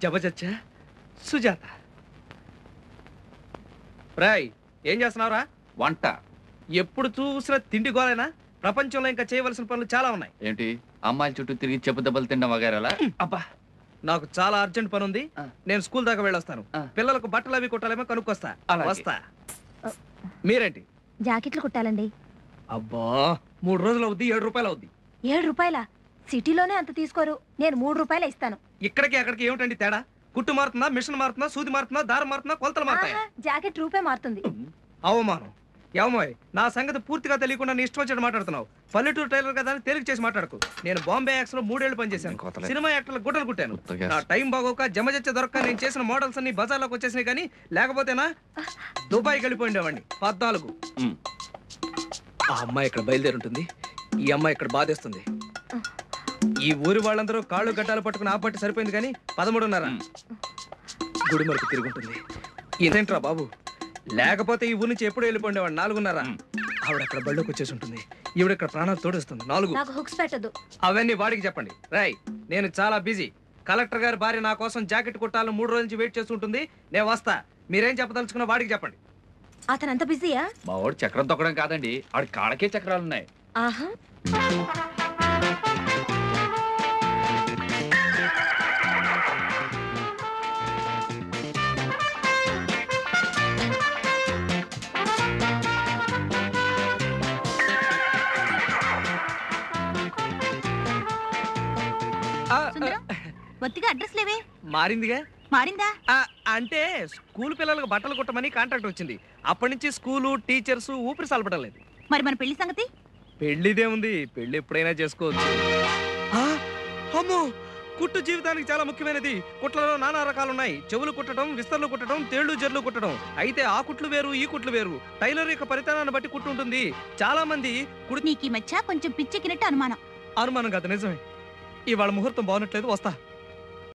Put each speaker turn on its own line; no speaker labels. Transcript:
జబజచ్చా సుజాత. రాయ్ ఏం చేస్తున్నావురా?
వంట.
ఎప్పుడు చూసినా తిండి గోలేనా? ప్రపంచంలో ఇంకా చేయవలసిన పనులు చాలా ఉన్నాయి.
ఏంటి అమ్మాయిల చుట్టూ తిరిగి చెప్పు దెబ్బలు తినడం వగేరాలా?
అబ్బా నాకు చాలా అర్జెంట్ పని ఉంది. నేను స్కూల్ దాకా వెళ్ళొస్తాను. పిల్లలకు బట్టలు అవి కుట్టాలేమో కనుక్కొస్తా. వస్తా. మీరేంటి?
జాకెట్లు కుట్టాలండి.
అబ్బా 3 రోజులు అవుద్ది, 7 రూపాయలు అవుద్ది.
7 రూపాయల? సిటీలోనే అంత తీసుకోరు. నేను 3 రూపాయలు ఇస్తాను.
ఇక్కడికి అక్కడికి ఏమిటండి తేడా? కుట్టు మారుతుందా, మిషన్ మారుతుందా, సూది మారుతుందా, దారం మారుతుందా, కొలతలు మారుతాయి?
జాకెట్ రూపే మారుతుంది.
అవమానం. ఏమోయ్ నా సంగతి పూర్తిగా తెలియకుండా నీ ఇష్టం వచ్చాడు మాట్లాడుతున్నావు. పల్లెటూరు టైలర్ కదా అని తేలిక చేసి మాట్లాడుకు. నేను బాంబే యాక్స్ లో 3 ఏళ్ళు పనిచేశాను. సినిమా యాక్టర్లకు గుడ్డలు కుట్టాను. నా టైం బాగోక జమజచ్చ దొరక్క నేను చేసిన మోడల్స్ అన్ని బజార్లోకి వచ్చేసినాయి. కానీ లేకపోతేనా దుబాయ్కి వెళ్ళిపోయిండేవాడిని. 14. ఆ అమ్మాయి ఇక్కడ బయలుదేరుంటుంది, ఈ అమ్మాయి ఇక్కడ బాధేస్తుంది. ఈ ఊరి వాళ్ళందరూ కాళ్ళు గడ్డాలు పట్టుకుని ఆపట్టి సరిపోయింది. కానీ 13:30 గుడి మరకు తిరుగుంటుంది. ఇదేంట్రా బాబు, లేకపోతే ఈ ఊరి నుంచి ఎప్పుడు వెళ్ళిపోండేవాడు. 4:30 ఆవిడ అక్కడ బళ్ళోకి వచ్చేసి ఉంటుంది. ఈవిడ ఇక్కడ ప్రాణాలు తోడేస్తుంది.
4
అవన్నీ వాడికి చెప్పండి. రాయ్ నేను చాలా బిజీ. కలెక్టర్ గారి భార్య నా కోసం జాకెట్ కుట్టాలని 3 రోజుల నుంచి వెయిట్ చేస్తుంటుంది. నేను వస్తా. మీరేం చెప్పదలుచుకున్నా వాడికి చెప్పండి.
అతనంత బిజీయా?
మా వాడు చక్రం తొక్కడం కాదండి, ఆడి కాళ్ళకే చక్రాలున్నాయి.
ఆహా. అడ్రస్ లేవే?
మారిందిగా.
మారిందా?
అంటే స్కూల్ పిల్లలకు బట్టలు కుట్టమని కాంట్రాక్ట్ వచ్చింది. అప్పటి నుంచి స్కూలు టీచర్స్ ఊపిరి సలపడం లేదు.
మరి మన పెళ్లి సంగతి?
పెళ్లిదేముంది, పెళ్లి ఎప్పుడైనా చేసుకోవచ్చు. అమ్మో, కుట్టు జీవితానికి చాలా ముఖ్యమైనది. కుట్లలో నానా రకాలున్నాయి. చెవులు కుట్టడం, విస్తర్లు కుట్టడం, తేళ్లు జర్లు కుట్టడం. అయితే ఆ కుట్లు వేరు, ఈ కుట్లు వేరు. టైలర్ యొక్క పరితానాన్ని బట్టి కుట్టు ఉంటుంది. చాలా మంది
నీకు ఈ మధ్య కొంచెం పిచ్చెక్కినట్టు అనుమానం.
అనుమానం కాదు, నిజమే. ఇవాళ ముహూర్తం బాగున్నట్లేదు. వస్తా.